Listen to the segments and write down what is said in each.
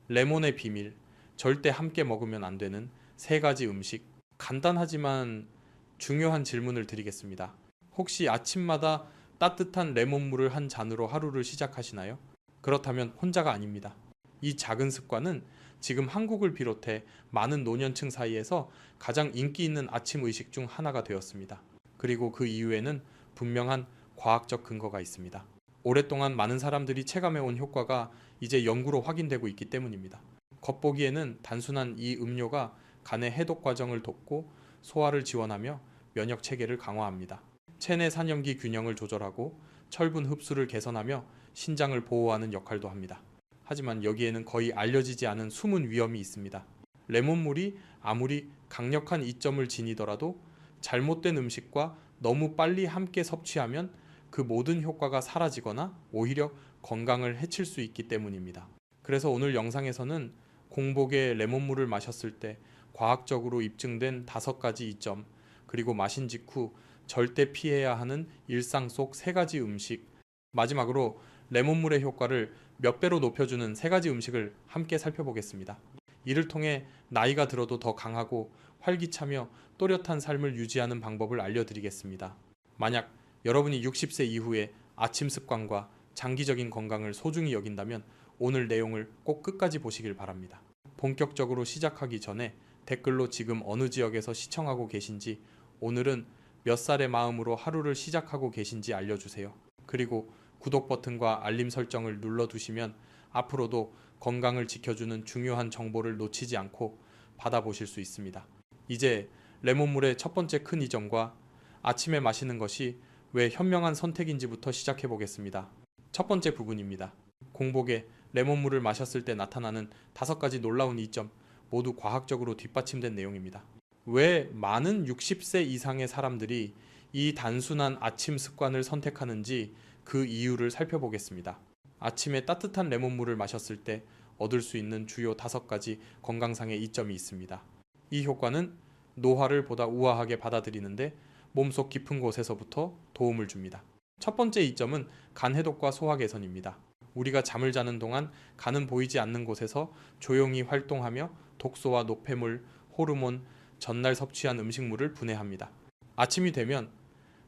레몬의 비밀, 절대 함께 먹으면 안 되는 세 가지 음식. 간단하지만 중요한 질문을 드리겠습니다. 혹시 아침마다 따뜻한 레몬물을 한 잔으로 하루를 시작하시나요? 그렇다면 혼자가 아닙니다. 이 작은 습관은 지금 한국을 비롯해 많은 노년층 사이에서 가장 인기 있는 아침 의식 중 하나가 되었습니다. 그리고 그 이유에는 분명한 과학적 근거가 있습니다. 오랫동안 많은 사람들이 체감해온 효과가 이제 연구로 확인되고 있기 때문입니다. 겉보기에는 단순한 이 음료가 간의 해독 과정을 돕고 소화를 지원하며 면역 체계를 강화합니다. 체내 산염기 균형을 조절하고 철분 흡수를 개선하며 신장을 보호하는 역할도 합니다. 하지만 여기에는 거의 알려지지 않은 숨은 위험이 있습니다. 레몬물이 아무리 강력한 이점을 지니더라도 잘못된 음식과 너무 빨리 함께 섭취하면 그 모든 효과가 사라지거나 오히려 건강을 해칠 수 있기 때문입니다. 그래서 오늘 영상에서는 공복에 레몬물을 마셨을 때 과학적으로 입증된 5가지 이점, 그리고 마신 직후 절대 피해야 하는 일상 속 3가지 음식, 마지막으로 레몬물의 효과를 몇 배로 높여주는 3가지 음식을 함께 살펴보겠습니다. 이를 통해 나이가 들어도 더 강하고 활기차며 또렷한 삶을 유지하는 방법을 알려드리겠습니다. 만약 여러분이 60세 이후에 아침 습관과 장기적인 건강을 소중히 여긴다면 오늘 내용을 꼭 끝까지 보시길 바랍니다. 본격적으로 시작하기 전에 댓글로 지금 어느 지역에서 시청하고 계신지, 오늘은 몇 살의 마음으로 하루를 시작하고 계신지 알려주세요. 그리고 구독 버튼과 알림 설정을 눌러두시면 앞으로도 건강을 지켜주는 중요한 정보를 놓치지 않고 받아보실 수 있습니다. 이제 레몬물의 첫 번째 큰 이점과 아침에 마시는 것이 왜 현명한 선택인지부터 시작해 보겠습니다. 첫 번째 부분입니다. 공복에 레몬물을 마셨을 때 나타나는 5가지 놀라운 이점, 모두 과학적으로 뒷받침된 내용입니다. 왜 많은 60세 이상의 사람들이 이 단순한 아침 습관을 선택하는지 그 이유를 살펴보겠습니다. 아침에 따뜻한 레몬물을 마셨을 때 얻을 수 있는 주요 5가지 건강상의 이점이 있습니다. 이 효과는 노화를 보다 우아하게 받아들이는데 몸속 깊은 곳에서부터 도움을 줍니다. 첫 번째 이점은 간 해독과 소화 개선입니다. 우리가 잠을 자는 동안 간은 보이지 않는 곳에서 조용히 활동하며 독소와 노폐물, 호르몬, 전날 섭취한 음식물을 분해합니다. 아침이 되면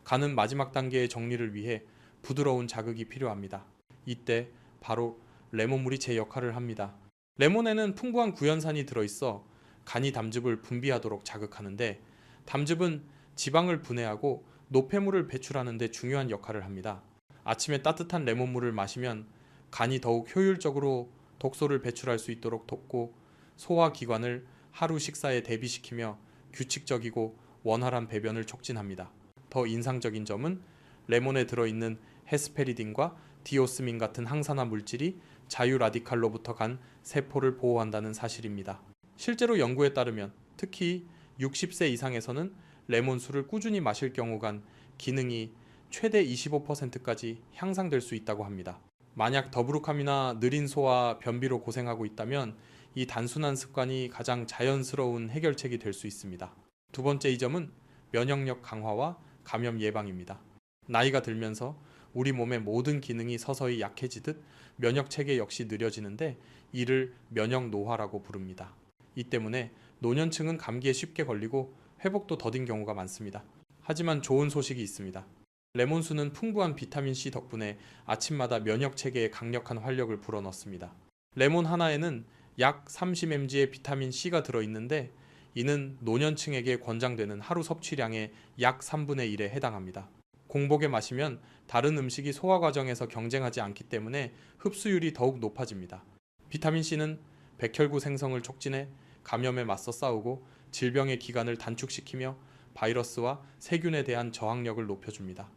간은 마지막 단계의 정리를 위해 부드러운 자극이 필요합니다. 이때 바로 레몬물이 제 역할을 합니다. 레몬에는 풍부한 구연산이 들어있어 간이 담즙을 분비하도록 자극하는데, 담즙은 지방을 분해하고 노폐물을 배출하는 데 중요한 역할을 합니다. 아침에 따뜻한 레몬물을 마시면 간이 더욱 효율적으로 독소를 배출할 수 있도록 돕고 소화기관을 하루 식사에 대비시키며 규칙적이고 원활한 배변을 촉진합니다. 더 인상적인 점은 레몬에 들어있는 헤스페리딘과 디오스민 같은 항산화 물질이 자유 라디칼로부터 간 세포를 보호한다는 사실입니다. 실제로 연구에 따르면 특히 60세 이상에서는 레몬수를 꾸준히 마실 경우 간 기능이 최대 25%까지 향상될 수 있다고 합니다. 만약 더부룩함이나 느린 소화, 변비로 고생하고 있다면 이 단순한 습관이 가장 자연스러운 해결책이 될 수 있습니다. 두 번째 이점은 면역력 강화와 감염 예방입니다. 나이가 들면서 우리 몸의 모든 기능이 서서히 약해지듯 면역 체계 역시 느려지는데 이를 면역 노화라고 부릅니다. 이 때문에 노년층은 감기에 쉽게 걸리고 회복도 더딘 경우가 많습니다. 하지만 좋은 소식이 있습니다. 레몬수는 풍부한 비타민C 덕분에 아침마다 면역 체계에 강력한 활력을 불어넣습니다. 레몬 하나에는 약 30mg의 비타민C가 들어있는데 이는 노년층에게 권장되는 하루 섭취량의 약 3분의 1에 해당합니다. 공복에 마시면 다른 음식이 소화 과정에서 경쟁하지 않기 때문에 흡수율이 더욱 높아집니다. 비타민C는 백혈구 생성을 촉진해 감염에 맞서 싸우고 질병의 기간을 단축시키며 바이러스와 세균에 대한 저항력을 높여줍니다.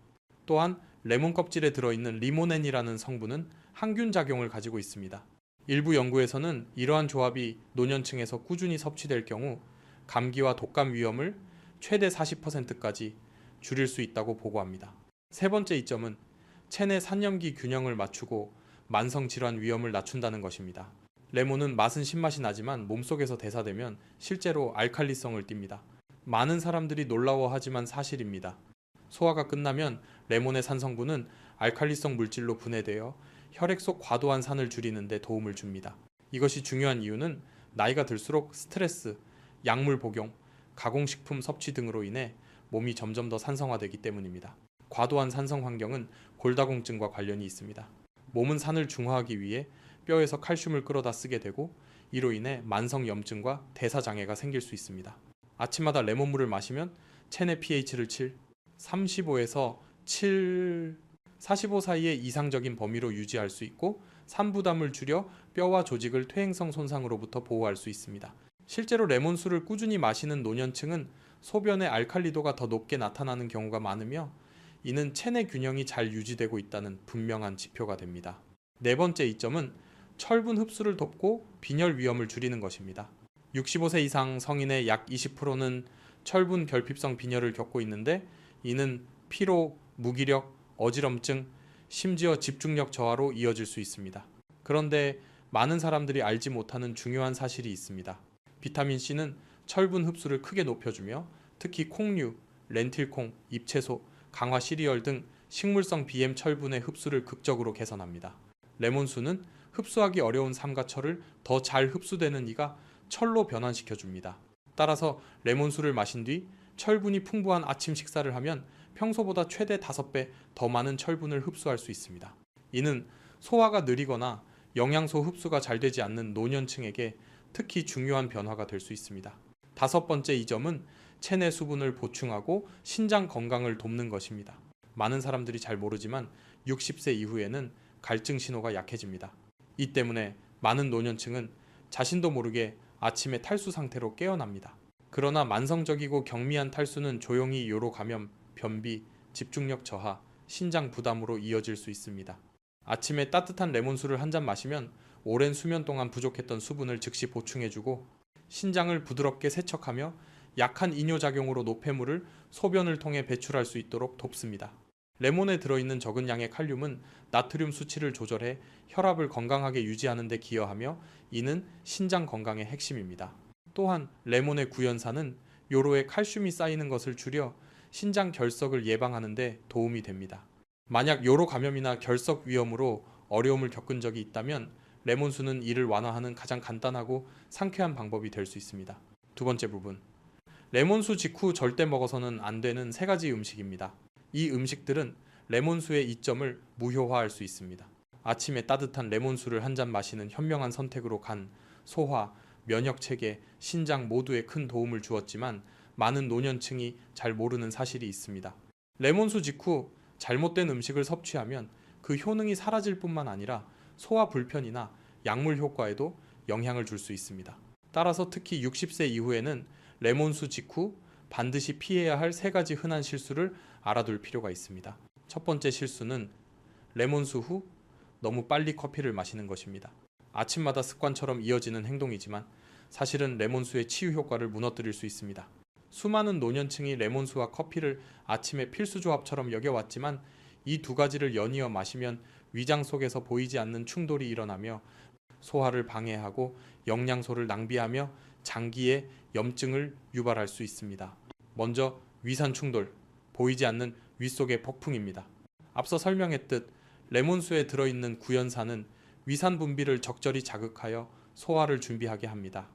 또한 레몬 껍질에 들어있는 리모넨이라는 성분은 항균 작용을 가지고 있습니다. 일부 연구에서는 이러한 조합이 노년층에서 꾸준히 섭취될 경우 감기와 독감 위험을 최대 40%까지 줄일 수 있다고 보고합니다. 세 번째 이점은 체내 산염기 균형을 맞추고 만성질환 위험을 낮춘다는 것입니다. 레몬은 맛은 신맛이 나지만 몸속에서 대사되면 실제로 알칼리성을 띱니다. 많은 사람들이 놀라워하지만 사실입니다. 소화가 끝나면 레몬의 산성분은 알칼리성 물질로 분해되어 혈액 속 과도한 산을 줄이는 데 도움을 줍니다. 이것이 중요한 이유는 나이가 들수록 스트레스, 약물 복용, 가공식품 섭취 등으로 인해 몸이 점점 더 산성화되기 때문입니다. 과도한 산성 환경은 골다공증과 관련이 있습니다. 몸은 산을 중화하기 위해 뼈에서 칼슘을 끌어다 쓰게 되고 이로 인해 만성 염증과 대사 장애가 생길 수 있습니다. 아침마다 레몬물을 마시면 체내 pH를 7, 35에서 7, 45 사이의 이상적인 범위로 유지할 수 있고 산부담을 줄여 뼈와 조직을 퇴행성 손상으로부터 보호할 수 있습니다. 실제로 레몬수를 꾸준히 마시는 노년층은 소변의 알칼리도가 더 높게 나타나는 경우가 많으며 이는 체내 균형이 잘 유지되고 있다는 분명한 지표가 됩니다. 네 번째 이점은 철분 흡수를 돕고 빈혈 위험을 줄이는 것입니다. 65세 이상 성인의 약 20%는 철분 결핍성 빈혈을 겪고 있는데 이는 피로, 무기력, 어지럼증, 심지어 집중력 저하로 이어질 수 있습니다. 그런데 많은 사람들이 알지 못하는 중요한 사실이 있습니다. 비타민C는 철분 흡수를 크게 높여주며 특히 콩류, 렌틸콩, 잎채소, 강화 시리얼 등 식물성 BM 철분의 흡수를 극적으로 개선합니다. 레몬수는 흡수하기 어려운 삼과 철을 더 잘 흡수되는 이가 철로 변환시켜줍니다. 따라서 레몬수를 마신 뒤 철분이 풍부한 아침 식사를 하면 평소보다 최대 5배 더 많은 철분을 흡수할 수 있습니다. 이는 소화가 느리거나 영양소 흡수가 잘 되지 않는 노년층에게 특히 중요한 변화가 될 수 있습니다. 다섯 번째 이점은 체내 수분을 보충하고 신장 건강을 돕는 것입니다. 많은 사람들이 잘 모르지만 60세 이후에는 갈증 신호가 약해집니다. 이 때문에 많은 노년층은 자신도 모르게 아침에 탈수 상태로 깨어납니다. 그러나 만성적이고 경미한 탈수는 조용히 요로 감염, 변비, 집중력 저하, 신장 부담으로 이어질 수 있습니다. 아침에 따뜻한 레몬수를 한 잔 마시면 오랜 수면 동안 부족했던 수분을 즉시 보충해주고 신장을 부드럽게 세척하며 약한 이뇨작용으로 노폐물을 소변을 통해 배출할 수 있도록 돕습니다. 레몬에 들어있는 적은 양의 칼륨은 나트륨 수치를 조절해 혈압을 건강하게 유지하는 데 기여하며 이는 신장 건강의 핵심입니다. 또한 레몬의 구연산은 요로에 칼슘이 쌓이는 것을 줄여 신장 결석을 예방하는 데 도움이 됩니다. 만약 요로 감염이나 결석 위험으로 어려움을 겪은 적이 있다면 레몬수는 이를 완화하는 가장 간단하고 상쾌한 방법이 될 수 있습니다. 두 번째 부분. 레몬수 직후 절대 먹어서는 안 되는 3가지 음식입니다. 이 음식들은 레몬수의 이점을 무효화할 수 있습니다. 아침에 따뜻한 레몬수를 한 잔 마시는 현명한 선택으로 간 소화, 면역 체계, 신장 모두에 큰 도움을 주었지만 많은 노년층이 잘 모르는 사실이 있습니다. 레몬수 직후 잘못된 음식을 섭취하면 그 효능이 사라질 뿐만 아니라 소화 불편이나 약물 효과에도 영향을 줄 수 있습니다. 따라서 특히 60세 이후에는 레몬수 직후 반드시 피해야 할 3가지 흔한 실수를 알아둘 필요가 있습니다. 첫 번째 실수는 레몬수 후 너무 빨리 커피를 마시는 것입니다. 아침마다 습관처럼 이어지는 행동이지만 사실은 레몬수의 치유 효과를 무너뜨릴 수 있습니다. 수많은 노년층이 레몬수와 커피를 아침의 필수 조합처럼 여겨왔지만 이 2가지를 연이어 마시면 위장 속에서 보이지 않는 충돌이 일어나며 소화를 방해하고 영양소를 낭비하며 장기에 염증을 유발할 수 있습니다. 먼저 위산 충돌, 보이지 않는 윗속의 폭풍입니다. 앞서 설명했듯 레몬수에 들어있는 구연산은 위산 분비를 적절히 자극하여 소화를 준비하게 합니다.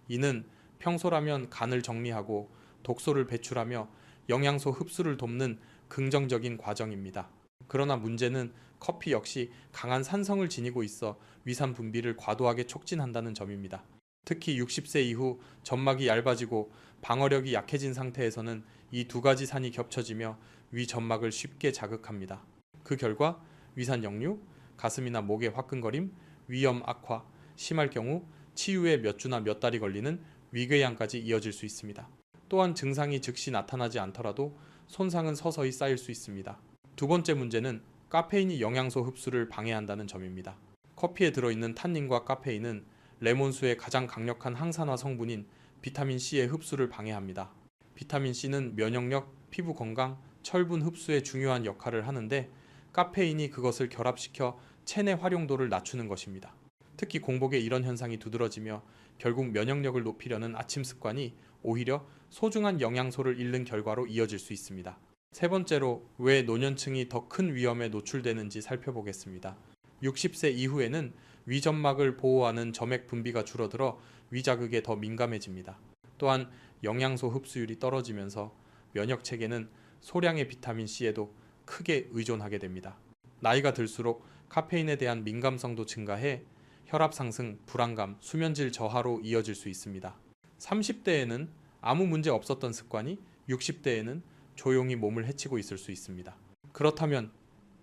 이는 평소라면 간을 정리하고 독소를 배출하며 영양소 흡수를 돕는 긍정적인 과정입니다. 그러나 문제는 커피 역시 강한 산성을 지니고 있어 위산 분비를 과도하게 촉진한다는 점입니다. 특히 60세 이후 점막이 얇아지고 방어력이 약해진 상태에서는 이 2가지 산이 겹쳐지며 위 점막을 쉽게 자극합니다. 그 결과 위산 역류, 가슴이나 목의 화끈거림, 위염 악화, 심할 경우 치유에 몇 주나 몇 달이 걸리는 위궤양까지 이어질 수 있습니다. 또한 증상이 즉시 나타나지 않더라도 손상은 서서히 쌓일 수 있습니다. 두 번째 문제는 카페인이 영양소 흡수를 방해한다는 점입니다. 커피에 들어있는 탄닌과 카페인은 레몬수의 가장 강력한 항산화 성분인 비타민C의 흡수를 방해합니다. 비타민C는 면역력, 피부 건강, 철분 흡수에 중요한 역할을 하는데 카페인이 그것을 결합시켜 체내 활용도를 낮추는 것입니다. 특히 공복에 이런 현상이 두드러지며 결국 면역력을 높이려는 아침 습관이 오히려 소중한 영양소를 잃는 결과로 이어질 수 있습니다. 세 번째로 왜 노년층이 더 큰 위험에 노출되는지 살펴보겠습니다. 60세 이후에는 위점막을 보호하는 점액 분비가 줄어들어 위자극에 더 민감해집니다. 또한 영양소 흡수율이 떨어지면서 면역 체계는 소량의 비타민 C에도 크게 의존하게 됩니다. 나이가 들수록 카페인에 대한 민감성도 증가해 혈압 상승, 불안감, 수면질 저하로 이어질 수 있습니다. 30대에는 아무 문제 없었던 습관이 60대에는 조용히 몸을 해치고 있을 수 있습니다. 그렇다면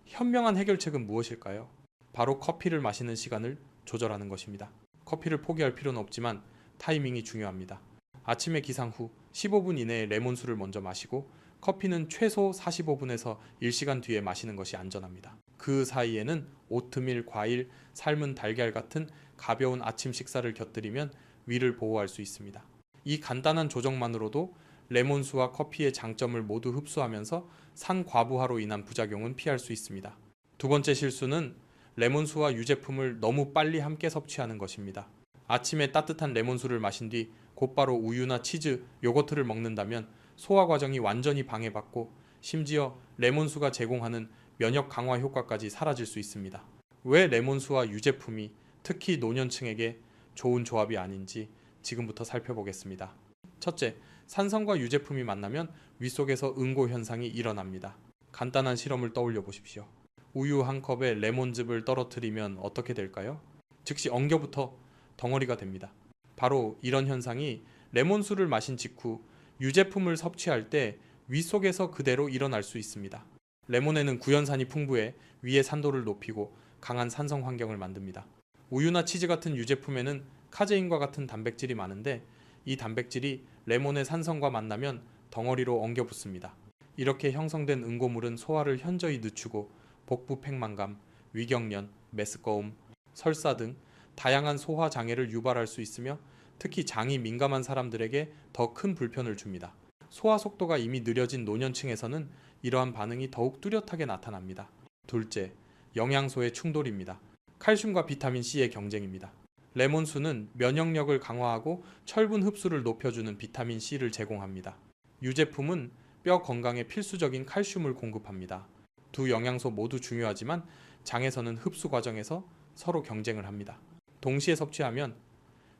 현명한 해결책은 무엇일까요? 바로 커피를 마시는 시간을 조절하는 것입니다. 커피를 포기할 필요는 없지만 타이밍이 중요합니다. 아침에 기상 후 15분 이내에 레몬수를 먼저 마시고 커피는 최소 45분에서 1시간 뒤에 마시는 것이 안전합니다. 그 사이에는 오트밀, 과일, 삶은 달걀 같은 가벼운 아침 식사를 곁들이면 위를 보호할 수 있습니다. 이 간단한 조정만으로도 레몬수와 커피의 장점을 모두 흡수하면서 산과부하로 인한 부작용은 피할 수 있습니다. 두 번째 실수는 레몬수와 유제품을 너무 빨리 함께 섭취하는 것입니다. 아침에 따뜻한 레몬수를 마신 뒤 곧바로 우유나 치즈, 요거트를 먹는다면 소화 과정이 완전히 방해받고 심지어 레몬수가 제공하는 면역 강화 효과까지 사라질 수 있습니다. 왜 레몬수와 유제품이 특히 노년층에게 좋은 조합이 아닌지 지금부터 살펴보겠습니다. 첫째, 산성과 유제품이 만나면 위 속에서 응고 현상이 일어납니다. 간단한 실험을 떠올려 보십시오. 우유 한 컵에 레몬즙을 떨어뜨리면 어떻게 될까요? 즉시 엉겨붙어 덩어리가 됩니다. 바로 이런 현상이 레몬수를 마신 직후 유제품을 섭취할 때 위 속에서 그대로 일어날 수 있습니다. 레몬에는 구연산이 풍부해 위의 산도를 높이고 강한 산성 환경을 만듭니다. 우유나 치즈 같은 유제품에는 카제인과 같은 단백질이 많은데 이 단백질이 레몬의 산성과 만나면 덩어리로 엉겨 붙습니다. 이렇게 형성된 응고물은 소화를 현저히 늦추고 복부 팽만감, 위경련, 메스꺼움, 설사 등 다양한 소화 장애를 유발할 수 있으며 특히 장이 민감한 사람들에게 더 큰 불편을 줍니다. 소화 속도가 이미 느려진 노년층에서는 이러한 반응이 더욱 뚜렷하게 나타납니다. 둘째, 영양소의 충돌입니다. 칼슘과 비타민 C의 경쟁입니다. 레몬수는 면역력을 강화하고 철분 흡수를 높여주는 비타민 C를 제공합니다. 유제품은 뼈 건강에 필수적인 칼슘을 공급합니다. 두 영양소 모두 중요하지만 장에서는 흡수 과정에서 서로 경쟁을 합니다. 동시에 섭취하면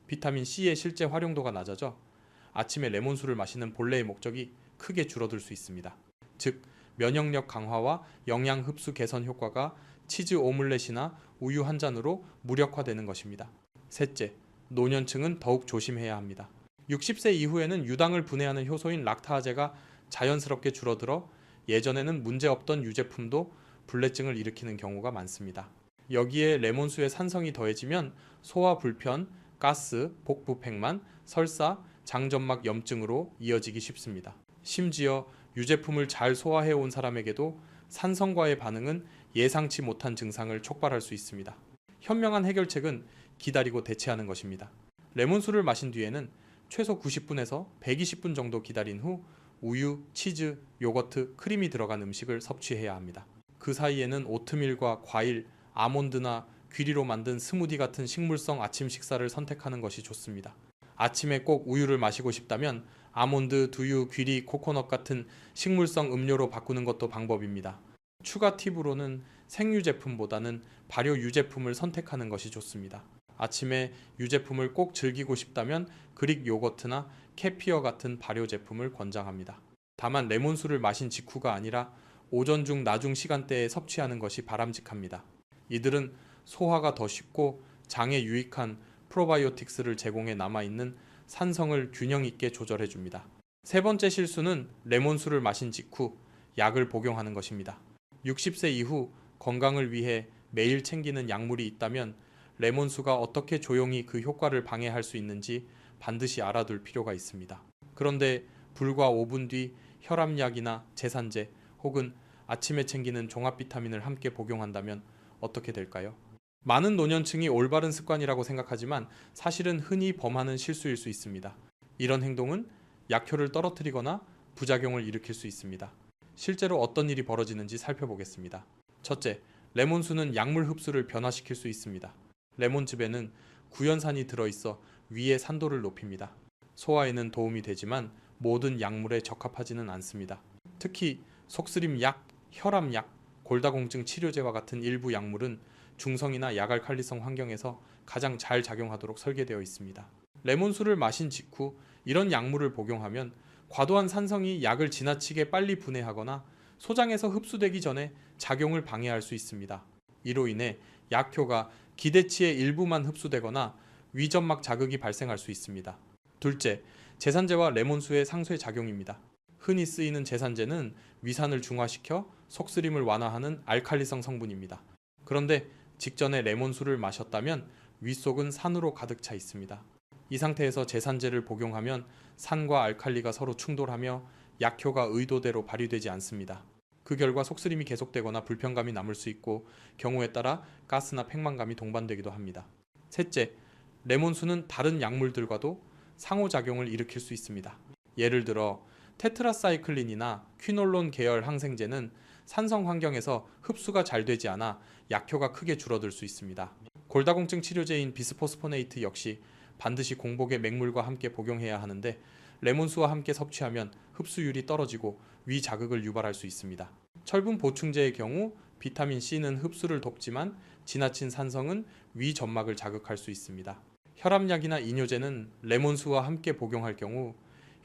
비타민 C의 실제 활용도가 낮아져 아침에 레몬수를 마시는 본래의 목적이 크게 줄어들 수 있습니다. 즉, 면역력 강화와 영양 흡수 개선 효과가 치즈 오믈렛이나 우유 한 잔으로 무력화되는 것입니다. 셋째, 노년층은 더욱 조심해야 합니다. 60세 이후에는 유당을 분해하는 효소인 락타아제가 자연스럽게 줄어들어 예전에는 문제없던 유제품도 불내증을 일으키는 경우가 많습니다. 여기에 레몬수의 산성이 더해지면 소화 불편, 가스, 복부 팽만, 설사, 장점막 염증으로 이어지기 쉽습니다. 심지어 유제품을 잘 소화해온 사람에게도 산성과의 반응은 예상치 못한 증상을 촉발할 수 있습니다. 현명한 해결책은 기다리고 대체하는 것입니다. 레몬수를 마신 뒤에는 최소 90분에서 120분 정도 기다린 후 우유, 치즈, 요거트, 크림이 들어간 음식을 섭취해야 합니다. 그 사이에는 오트밀과 과일, 아몬드나 귀리로 만든 스무디 같은 식물성 아침 식사를 선택하는 것이 좋습니다. 아침에 꼭 우유를 마시고 싶다면 아몬드, 두유, 귀리, 코코넛 같은 식물성 음료로 바꾸는 것도 방법입니다. 추가 팁으로는 생유 제품보다는 발효 유제품을 선택하는 것이 좋습니다. 아침에 유제품을 꼭 즐기고 싶다면 그릭 요거트나 캐피어 같은 발효 제품을 권장합니다. 다만 레몬수를 마신 직후가 아니라 오전 중 나중 시간대에 섭취하는 것이 바람직합니다. 이들은 소화가 더 쉽고 장에 유익한 프로바이오틱스를 제공해 남아있는 산성을 균형 있게 조절해 줍니다. 세 번째 실수는 레몬수를 마신 직후 약을 복용하는 것입니다. 60세 이후 건강을 위해 매일 챙기는 약물이 있다면 레몬수가 어떻게 조용히 그 효과를 방해할 수 있는지 반드시 알아둘 필요가 있습니다. 그런데 불과 5분 뒤 혈압약이나 제산제 혹은 아침에 챙기는 종합 비타민을 함께 복용한다면 어떻게 될까요? 많은 노년층이 올바른 습관이라고 생각하지만 사실은 흔히 범하는 실수일 수 있습니다. 이런 행동은 약효를 떨어뜨리거나 부작용을 일으킬 수 있습니다. 실제로 어떤 일이 벌어지는지 살펴보겠습니다. 첫째, 레몬수는 약물 흡수를 변화시킬 수 있습니다. 레몬즙에는 구연산이 들어있어 위의 산도를 높입니다. 소화에는 도움이 되지만 모든 약물에 적합하지는 않습니다. 특히 속쓰림 약, 혈압약, 골다공증 치료제와 같은 일부 약물은 중성이나 약알칼리성 환경에서 가장 잘 작용하도록 설계되어 있습니다. 레몬수를 마신 직후 이런 약물을 복용하면 과도한 산성이 약을 지나치게 빨리 분해하거나 소장에서 흡수되기 전에 작용을 방해할 수 있습니다. 이로 인해 약효가 기대치의 일부만 흡수되거나 위점막 자극이 발생할 수 있습니다. 둘째, 제산제와 레몬수의 상쇄 작용입니다. 흔히 쓰이는 제산제는 위산을 중화시켜 속쓰림을 완화하는 알칼리성 성분입니다. 그런데 직전에 레몬수를 마셨다면 윗속은 산으로 가득 차 있습니다. 이 상태에서 제산제를 복용하면 산과 알칼리가 서로 충돌하며 약효가 의도대로 발휘되지 않습니다. 그 결과 속쓰림이 계속되거나 불편감이 남을 수 있고 경우에 따라 가스나 팽만감이 동반되기도 합니다. 셋째, 레몬수는 다른 약물들과도 상호작용을 일으킬 수 있습니다. 예를 들어 테트라사이클린이나 퀴놀론 계열 항생제는 산성 환경에서 흡수가 잘 되지 않아 약효가 크게 줄어들 수 있습니다. 골다공증 치료제인 비스포스포네이트 역시 반드시 공복의 맹물과 함께 복용해야 하는데 레몬수와 함께 섭취하면 흡수율이 떨어지고 위 자극을 유발할 수 있습니다. 철분 보충제의 경우 비타민 C는 흡수를 돕지만 지나친 산성은 위 점막을 자극할 수 있습니다. 혈압약이나 이뇨제는 레몬수와 함께 복용할 경우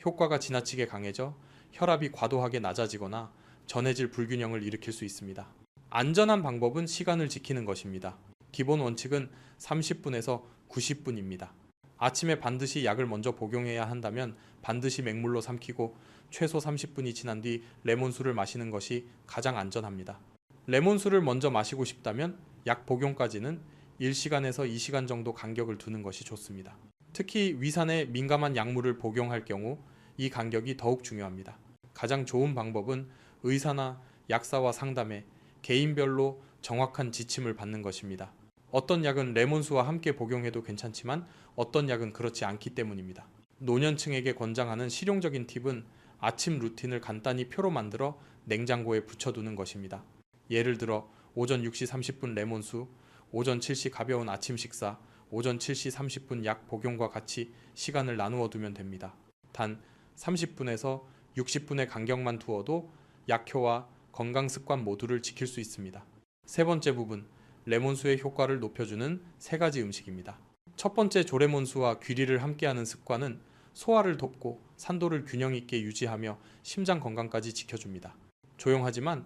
효과가 지나치게 강해져 혈압이 과도하게 낮아지거나 전해질 불균형을 일으킬 수 있습니다. 안전한 방법은 시간을 지키는 것입니다. 기본 원칙은 30분에서 90분입니다. 아침에 반드시 약을 먼저 복용해야 한다면 반드시 맹물로 삼키고 최소 30분이 지난 뒤 레몬수를 마시는 것이 가장 안전합니다. 레몬수를 먼저 마시고 싶다면 약 복용까지는 1시간에서 2시간 정도 간격을 두는 것이 좋습니다. 특히 위산에 민감한 약물을 복용할 경우 이 간격이 더욱 중요합니다. 가장 좋은 방법은 의사나 약사와 상담해 개인별로 정확한 지침을 받는 것입니다. 어떤 약은 레몬수와 함께 복용해도 괜찮지만 어떤 약은 그렇지 않기 때문입니다. 노년층에게 권장하는 실용적인 팁은 아침 루틴을 간단히 표로 만들어 냉장고에 붙여두는 것입니다. 예를 들어 오전 6시 30분 레몬수, 오전 7시 가벼운 아침 식사, 오전 7시 30분 약 복용과 같이 시간을 나누어 두면 됩니다. 단 30분에서 60분의 간격만 두어도 약효와 건강 습관 모두를 지킬 수 있습니다. 세 번째 부분, 레몬수의 효과를 높여주는 세 가지 음식입니다. 첫 번째, 조레몬수와 귀리를 함께하는 습관은 소화를 돕고 산도를 균형 있게 유지하며 심장 건강까지 지켜줍니다. 조용하지만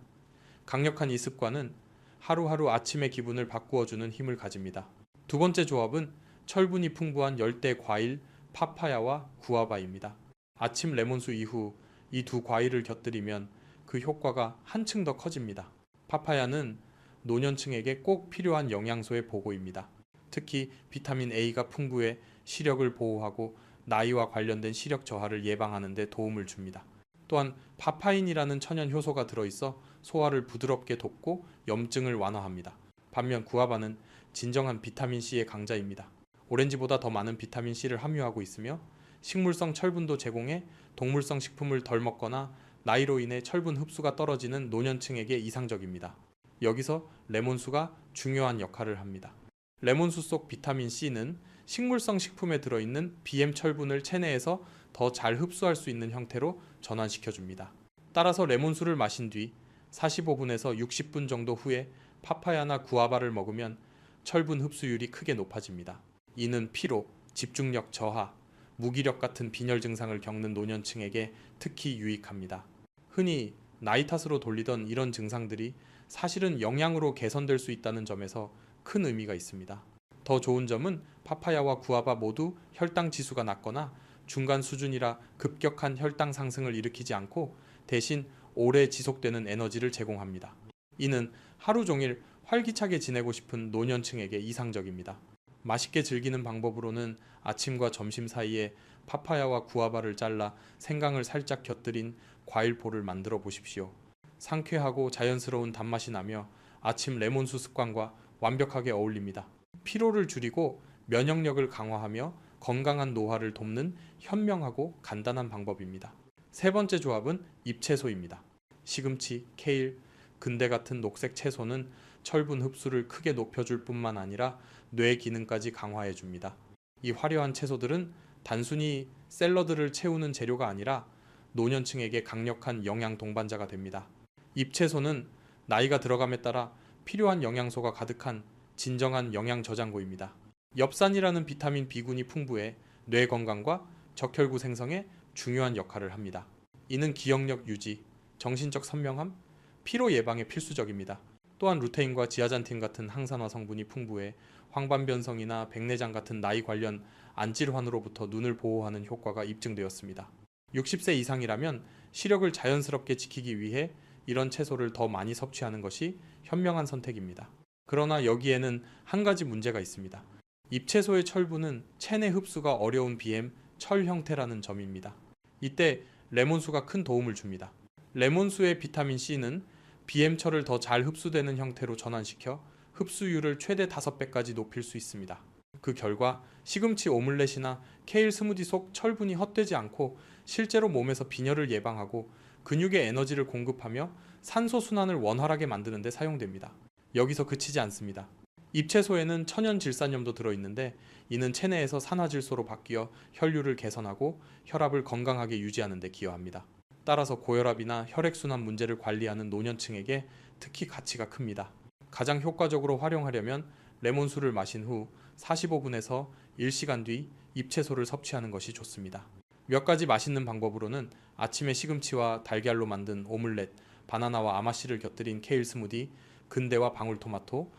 강력한 이 습관은 하루하루 아침의 기분을 바꾸어주는 힘을 가집니다. 두 번째 조합은 철분이 풍부한 열대 과일 파파야와 구아바입니다. 아침 레몬수 이후 이 두 과일을 곁들이면 그 효과가 한층 더 커집니다. 파파야는 노년층에게 꼭 필요한 영양소의 보고입니다. 특히 비타민 A가 풍부해 시력을 보호하고 나이와 관련된 시력 저하를 예방하는 데 도움을 줍니다. 또한 파파인이라는 천연 효소가 들어있어 소화를 부드럽게 돕고 염증을 완화합니다. 반면 구아바는 진정한 비타민C의 강자입니다. 오렌지보다 더 많은 비타민C를 함유하고 있으며 식물성 철분도 제공해 동물성 식품을 덜 먹거나 나이로 인해 철분 흡수가 떨어지는 노년층에게 이상적입니다. 여기서 레몬수가 중요한 역할을 합니다. 레몬수 속 비타민C는 식물성 식품에 들어있는 BM 철분을 체내에서 더 잘 흡수할 수 있는 형태로 전환시켜줍니다. 따라서 레몬수를 마신 뒤 45분에서 60분 정도 후에 파파야나 구아바를 먹으면 철분 흡수율이 크게 높아집니다. 이는 피로, 집중력 저하, 무기력 같은 빈혈 증상을 겪는 노년층에게 특히 유익합니다. 흔히 나이 탓으로 돌리던 이런 증상들이 사실은 영양으로 개선될 수 있다는 점에서 큰 의미가 있습니다. 더 좋은 점은 파파야와 구아바 모두 혈당 지수가 낮거나 중간 수준이라 급격한 혈당 상승을 일으키지 않고 대신 오래 지속되는 에너지를 제공합니다. 이는 하루 종일 활기차게 지내고 싶은 노년층에게 이상적입니다. 맛있게 즐기는 방법으로는 아침과 점심 사이에 파파야와 구아바를 잘라 생강을 살짝 곁들인 과일포를 만들어 보십시오. 상쾌하고 자연스러운 단맛이 나며 아침 레몬수 습관과 완벽하게 어울립니다. 피로를 줄이고 면역력을 강화하며 건강한 노화를 돕는 현명하고 간단한 방법입니다. 세 번째 조합은 잎채소입니다. 시금치, 케일, 근대 같은 녹색 채소는 철분 흡수를 크게 높여줄 뿐만 아니라 뇌 기능까지 강화해 줍니다. 이 화려한 채소들은 단순히 샐러드를 채우는 재료가 아니라 노년층에게 강력한 영양 동반자가 됩니다. 잎채소는 나이가 들어감에 따라 필요한 영양소가 가득한 진정한 영양 저장고입니다. 엽산이라는 비타민 B군이 풍부해 뇌 건강과 적혈구 생성에 중요한 역할을 합니다. 이는 기억력 유지, 정신적 선명함, 피로 예방에 필수적입니다. 또한 루테인과 지아잔틴 같은 항산화 성분이 풍부해 황반변성이나 백내장 같은 나이 관련 안질환으로부터 눈을 보호하는 효과가 입증되었습니다. 60세 이상이라면 시력을 자연스럽게 지키기 위해 이런 채소를 더 많이 섭취하는 것이 현명한 선택입니다. 그러나 여기에는 한 가지 문제가 있습니다. 잎채소의 철분은 체내 흡수가 어려운 BM 철 형태라는 점입니다. 이때 레몬수가 큰 도움을 줍니다. 레몬수의 비타민 C는 BM철을 더 잘 흡수되는 형태로 전환시켜 흡수율을 최대 5배까지 높일 수 있습니다. 그 결과 시금치 오믈렛이나 케일 스무디 속 철분이 헛되지 않고 실제로 몸에서 빈혈을 예방하고 근육에 에너지를 공급하며 산소 순환을 원활하게 만드는 데 사용됩니다. 여기서 그치지 않습니다. 잎채소에는 천연 질산염도 들어있는데 이는 체내에서 산화질소로 바뀌어 혈류를 개선하고 혈압을 건강하게 유지하는 데 기여합니다. 따라서 고혈압이나 혈액순환 문제를 관리하는 노년층에게 특히 가치가 큽니다. 가장 효과적으로 활용하려면 레몬수를 마신 후 45분에서 1시간 뒤 잎채소를 섭취하는 것이 좋습니다. 몇 가지 맛있는 방법으로는 아침에 시금치와 달걀로 만든 오믈렛, 바나나와 아마씨를 곁들인 케일 스무디, 근대와 방울토마토,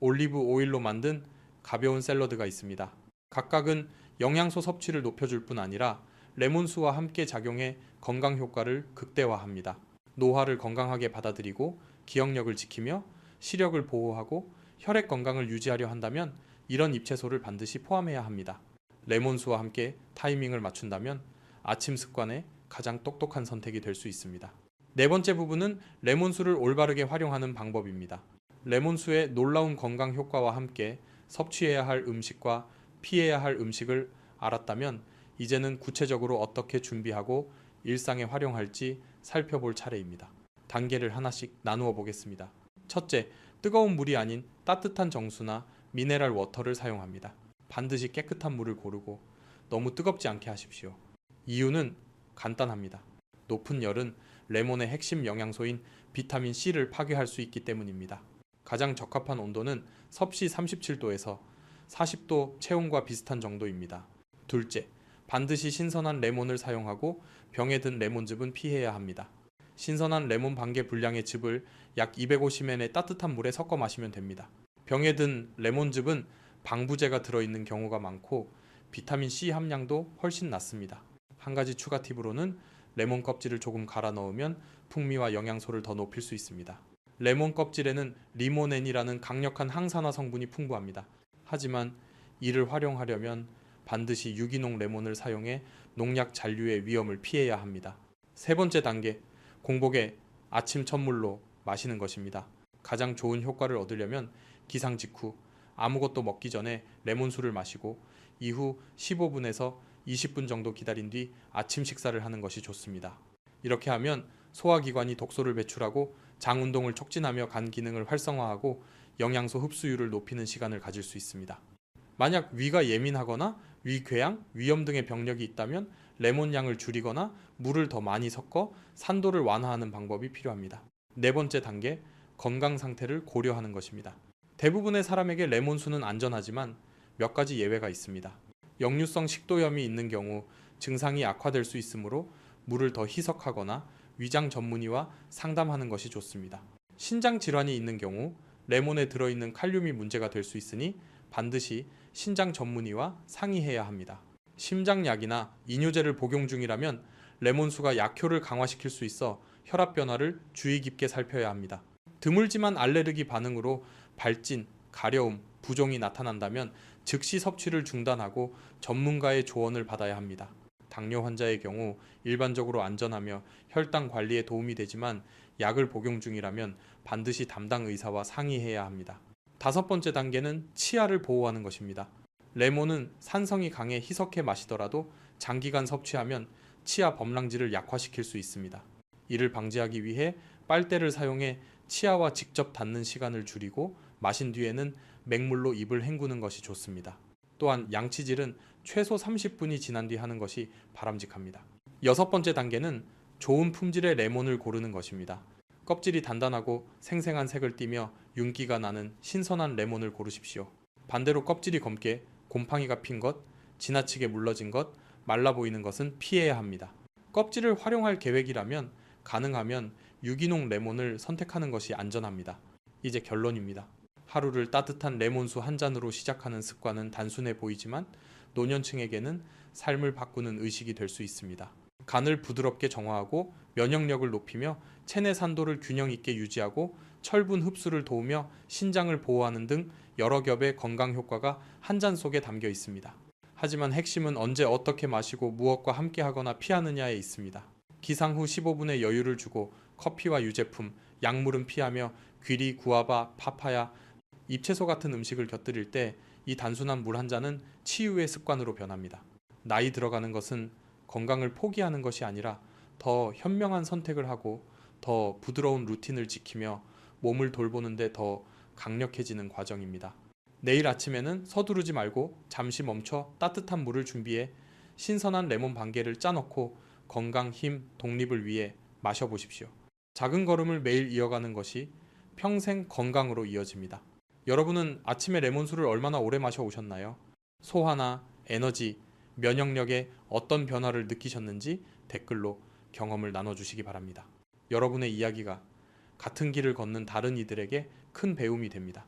올리브 오일로 만든 가벼운 샐러드가 있습니다. 각각은 영양소 섭취를 높여줄 뿐 아니라 레몬수와 함께 작용해 건강 효과를 극대화합니다. 노화를 건강하게 받아들이고 기억력을 지키며 시력을 보호하고 혈액 건강을 유지하려 한다면 이런 잎채소를 반드시 포함해야 합니다. 레몬수와 함께 타이밍을 맞춘다면 아침 습관에 가장 똑똑한 선택이 될 수 있습니다. 네 번째 부분은 레몬수를 올바르게 활용하는 방법입니다. 레몬수의 놀라운 건강 효과와 함께 섭취해야 할 음식과 피해야 할 음식을 알았다면 이제는 구체적으로 어떻게 준비하고 일상에 활용할지 살펴볼 차례입니다. 단계를 하나씩 나누어 보겠습니다. 첫째, 뜨거운 물이 아닌 따뜻한 정수나 미네랄 워터를 사용합니다. 반드시 깨끗한 물을 고르고 너무 뜨겁지 않게 하십시오. 이유는 간단합니다. 높은 열은 레몬의 핵심 영양소인 비타민 C를 파괴할 수 있기 때문입니다. 가장 적합한 온도는 섭씨 37도에서 40도 체온과 비슷한 정도입니다. 둘째, 반드시 신선한 레몬을 사용하고 병에 든 레몬즙은 피해야 합니다. 신선한 레몬 반개 분량의 즙을 약 250ml의 따뜻한 물에 섞어 마시면 됩니다. 병에 든 레몬즙은 방부제가 들어있는 경우가 많고 비타민 C 함량도 훨씬 낮습니다. 한 가지 추가 팁으로는 레몬 껍질을 조금 갈아 넣으면 풍미와 영양소를 더 높일 수 있습니다. 레몬 껍질에는 리모넨이라는 강력한 항산화 성분이 풍부합니다. 하지만 이를 활용하려면 반드시 유기농 레몬을 사용해 농약 잔류의 위험을 피해야 합니다. 세 번째 단계, 공복에 아침 첫물로 마시는 것입니다. 가장 좋은 효과를 얻으려면 기상 직후 아무것도 먹기 전에 레몬수를 마시고 이후 15분에서 20분 정도 기다린 뒤 아침 식사를 하는 것이 좋습니다. 이렇게 하면 소화기관이 독소를 배출하고 장 운동을 촉진하며 간 기능을 활성화하고 영양소 흡수율을 높이는 시간을 가질 수 있습니다. 만약 위가 예민하거나 위궤양, 위염 등의 병력이 있다면 레몬 양을 줄이거나 물을 더 많이 섞어 산도를 완화하는 방법이 필요합니다. 네 번째 단계, 건강 상태를 고려하는 것입니다. 대부분의 사람에게 레몬수는 안전하지만 몇 가지 예외가 있습니다. 역류성 식도염이 있는 경우 증상이 악화될 수 있으므로 물을 더 희석하거나 위장 전문의와 상담하는 것이 좋습니다. 신장 질환이 있는 경우 레몬에 들어있는 칼륨이 문제가 될 수 있으니 반드시 신장 전문의와 상의해야 합니다. 심장약이나 이뇨제를 복용 중이라면 레몬수가 약효를 강화시킬 수 있어 혈압 변화를 주의 깊게 살펴야 합니다. 드물지만 알레르기 반응으로 발진, 가려움, 부종이 나타난다면 즉시 섭취를 중단하고 전문가의 조언을 받아야 합니다. 당뇨 환자의 경우 일반적으로 안전하며 혈당 관리에 도움이 되지만 약을 복용 중이라면 반드시 담당 의사와 상의해야 합니다. 다섯 번째 단계는 치아를 보호하는 것입니다. 레몬은 산성이 강해 희석해 마시더라도 장기간 섭취하면 치아 범랑질을 약화시킬 수 있습니다. 이를 방지하기 위해 빨대를 사용해 치아와 직접 닿는 시간을 줄이고 마신 뒤에는 맹물로 입을 헹구는 것이 좋습니다. 또한 양치질은 최소 30분이 지난 뒤 하는 것이 바람직합니다. 여섯 번째 단계는 좋은 품질의 레몬을 고르는 것입니다. 껍질이 단단하고 생생한 색을 띠며 윤기가 나는 신선한 레몬을 고르십시오. 반대로 껍질이 검게 곰팡이가 핀 것, 지나치게 물러진 것, 말라 보이는 것은 피해야 합니다. 껍질을 활용할 계획이라면 가능하면 유기농 레몬을 선택하는 것이 안전합니다. 이제 결론입니다. 하루를 따뜻한 레몬수 한 잔으로 시작하는 습관은 단순해 보이지만 노년층에게는 삶을 바꾸는 의식이 될 수 있습니다. 간을 부드럽게 정화하고 면역력을 높이며 체내 산도를 균형 있게 유지하고 철분 흡수를 도우며 신장을 보호하는 등 여러 겹의 건강 효과가 한 잔 속에 담겨 있습니다. 하지만 핵심은 언제 어떻게 마시고 무엇과 함께 하거나 피하느냐에 있습니다. 기상 후 15분의 여유를 주고 커피와 유제품, 약물은 피하며 귀리, 구아바, 파파야, 잎채소 같은 음식을 곁들일 때 이 단순한 물 한 잔은 치유의 습관으로 변합니다. 나이 들어가는 것은 건강을 포기하는 것이 아니라 더 현명한 선택을 하고 더 부드러운 루틴을 지키며 몸을 돌보는데 더 강력해지는 과정입니다. 내일 아침에는 서두르지 말고 잠시 멈춰 따뜻한 물을 준비해 신선한 레몬 반 개를 짜놓고 건강, 힘, 독립을 위해 마셔보십시오. 작은 걸음을 매일 이어가는 것이 평생 건강으로 이어집니다. 여러분은 아침에 레몬수를 얼마나 오래 마셔오셨나요? 소화나 에너지, 면역력에 어떤 변화를 느끼셨는지 댓글로 경험을 나눠주시기 바랍니다. 여러분의 이야기가 같은 길을 걷는 다른 이들에게 큰 배움이 됩니다.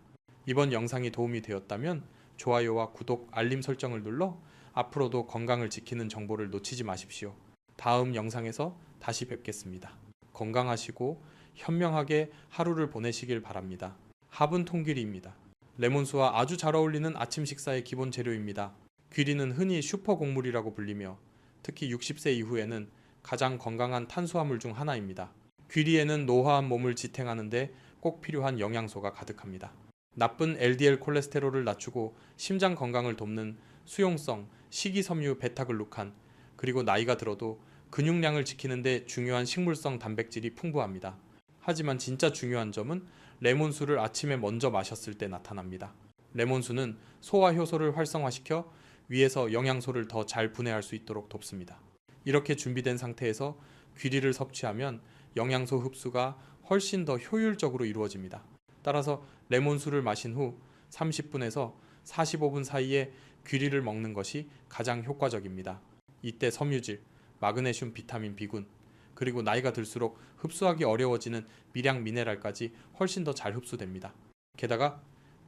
이번 영상이 도움이 되었다면 좋아요와 구독, 알림 설정을 눌러 앞으로도 건강을 지키는 정보를 놓치지 마십시오. 다음 영상에서 다시 뵙겠습니다. 건강하시고 현명하게 하루를 보내시길 바랍니다. 합은 통귀리입니다. 레몬수와 아주 잘 어울리는 아침 식사의 기본 재료입니다. 귀리는 흔히 슈퍼곡물이라고 불리며 특히 60세 이후에는 가장 건강한 탄수화물 중 하나입니다. 귀리에는 노화한 몸을 지탱하는 데 꼭 필요한 영양소가 가득합니다. 나쁜 LDL 콜레스테롤을 낮추고 심장 건강을 돕는 수용성 식이섬유 베타글루칸, 그리고 나이가 들어도 근육량을 지키는 데 중요한 식물성 단백질이 풍부합니다. 하지만 진짜 중요한 점은 레몬수를 아침에 먼저 마셨을 때 나타납니다. 레몬수는 소화 효소를 활성화시켜 위에서 영양소를 더 잘 분해할 수 있도록 돕습니다. 이렇게 준비된 상태에서 귀리를 섭취하면 영양소 흡수가 훨씬 더 효율적으로 이루어집니다. 따라서 레몬수를 마신 후 30분에서 45분 사이에 귀리를 먹는 것이 가장 효과적입니다. 이때 섬유질, 마그네슘, 비타민 B군, 그리고 나이가 들수록 흡수하기 어려워지는 미량 미네랄까지 훨씬 더 잘 흡수됩니다. 게다가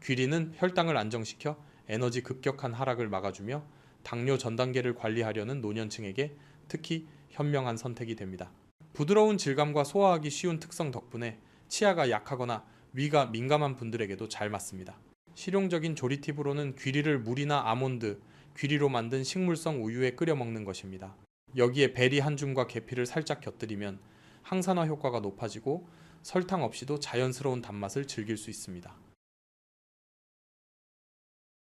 귀리는 혈당을 안정시켜 에너지 급격한 하락을 막아주며 당뇨 전 단계를 관리하려는 노년층에게 특히 현명한 선택이 됩니다. 부드러운 질감과 소화하기 쉬운 특성 덕분에 치아가 약하거나 위가 민감한 분들에게도 잘 맞습니다. 실용적인 조리 팁으로는 귀리를 물이나 아몬드, 귀리로 만든 식물성 우유에 끓여 먹는 것입니다. 여기에 베리 한 줌과 계피를 살짝 곁들이면 항산화 효과가 높아지고 설탕 없이도 자연스러운 단맛을 즐길 수 있습니다.